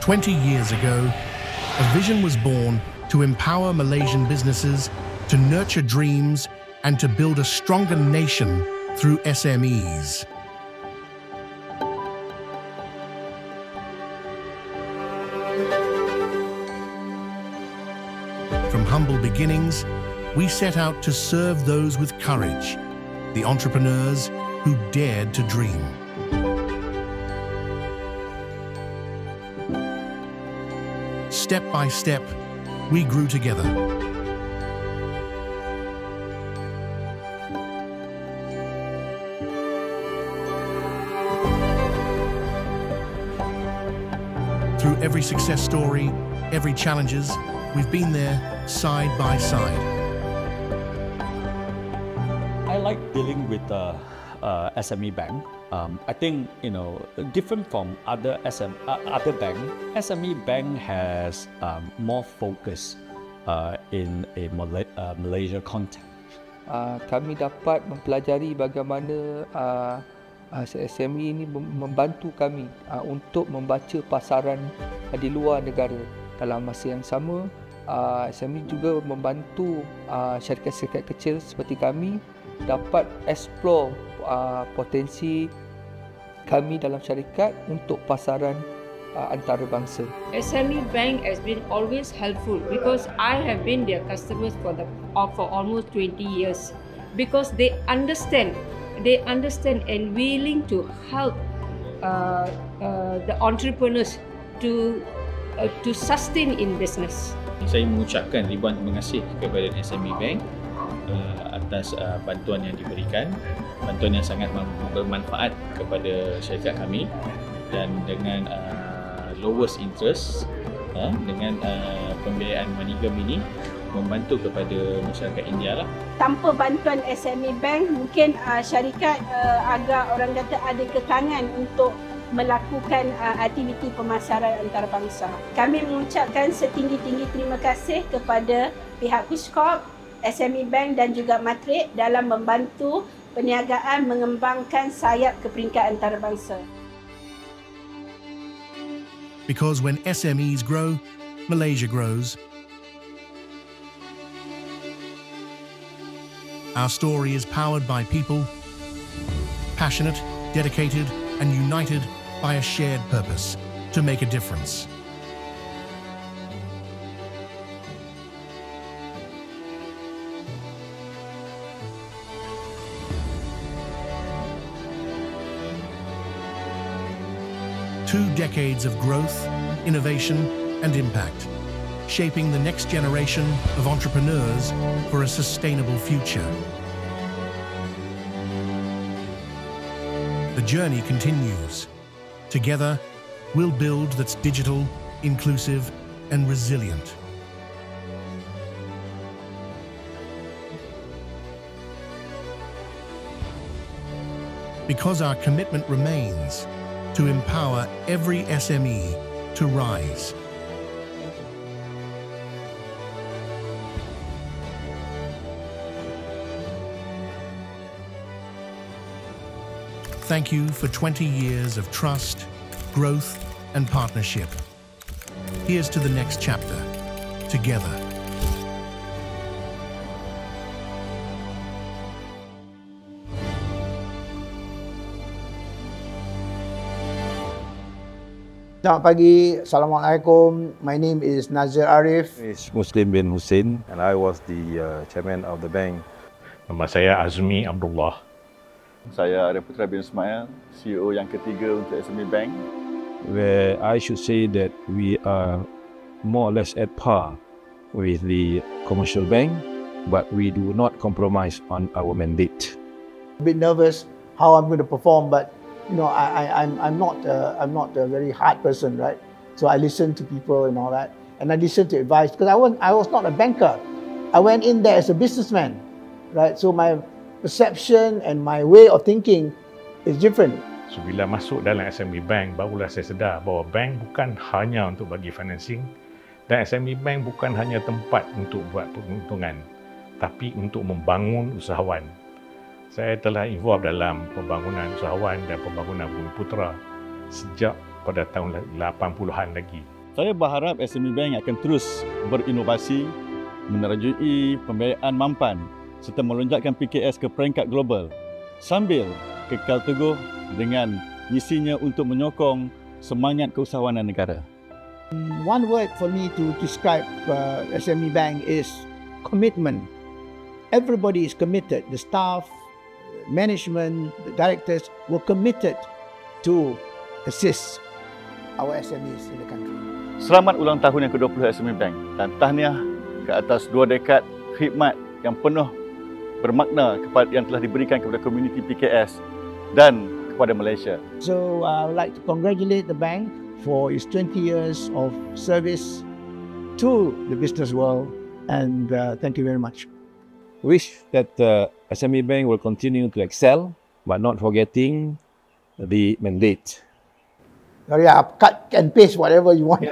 20 years ago, a vision was born to empower Malaysian businesses, to nurture dreams, and to build a stronger nation through SMEs. From humble beginnings, we set out to serve those with courage, the entrepreneurs who dared to dream. Step by step, we grew together. Through every success story, every challenges, we've been there side by side. I like dealing with SME bank. I think different from other bank. SME bank has more focus in a Malaysia context. Kami dapat mempelajari bagaimana SME ini membantu kami untuk membaca pasaran di luar negara. Dalam masa yang sama, SME juga membantu syarikat-syarikat kecil seperti kami dapat explore potensi kami dalam syarikat untuk pasaran antarabangsa. SME Bank has been always helpful because I have been their customers for almost 20 years because they understand and willing to help the entrepreneurs to sustain in business. Saya mengucapkan ribuan terima kasih kepada SME Bank atas bantuan yang diberikan, bantuan yang sangat bermanfaat kepada syarikat kami dan dengan lowest interest, dengan pembiayaan MoneyGram ini membantu kepada masyarakat India lah. Tanpa bantuan SME Bank, mungkin syarikat agak orang kata ada kekangan untuk melakukan aktiviti pemasaran antarabangsa. Kami mengucapkan setinggi-tinggi terima kasih kepada pihak Peace Corp, SME Bank dan juga Matrix dalam membantu perniagaan mengembangkan sayap ke peringkat antarabangsa. Because when SMEs grow, Malaysia grows. Our story is powered by people, passionate, dedicated, and united by a shared purpose to make a difference. Two decades of growth, innovation, and impact, shaping the next generation of entrepreneurs for a sustainable future. The journey continues. Together, we'll build that's digital, inclusive, and resilient. Because our commitment remains to empower every SME to rise. Thank you for 20 years of trust, growth, and partnership. Here's to the next chapter, together. Selamat pagi, Assalamualaikum. My name is Nazir Arif. It's Muslim bin Hussein and I was the chairman of the bank. Nama saya Azmi Abdullah. Saya Arif Putra bin Ismail, CEO yang ketiga untuk SME Bank. Where I should say that we are more or less at par with the commercial bank, but we do not compromise on our mandate. A bit nervous how I'm going to perform, but I'm not a very hard person, right? So I listen to people and all that, and I listen to advice because I was not a banker. I went in there as a businessman, right? So my perception and my way of thinking is different. So bila masuk dalam SME Bank, barulah saya sedar bahawa bank bukan hanya untuk bagi financing dan SME Bank bukan hanya tempat untuk buat peruntungan, tapi untuk membangun usahawan. Saya telah involved dalam pembangunan usahawan dan pembangunan Bumi Putra sejak pada tahun 80-an lagi. Saya berharap SME Bank akan terus berinovasi, menerajui pembiayaan mampan serta melonjakkan PKS ke peringkat global sambil kekal teguh dengan misinya untuk menyokong semangat keusahawanan negara. One word for me to describe SME Bank is commitment. Everybody is committed. The staff, management, the directors were committed to assist our SMEs in the country. Selamat ulang tahun yang ke-20 SME Bank dan tahniah ke atas 2 dekad khidmat yang penuh bermakna yang telah diberikan kepada komuniti PKS dan kepada Malaysia. So I would like to congratulate the bank for its 20 years of service to the business world, and thank you very much. Wish that SME Bank will continue to excel, but not forgetting the mandate. Sorry, cut and paste whatever you want.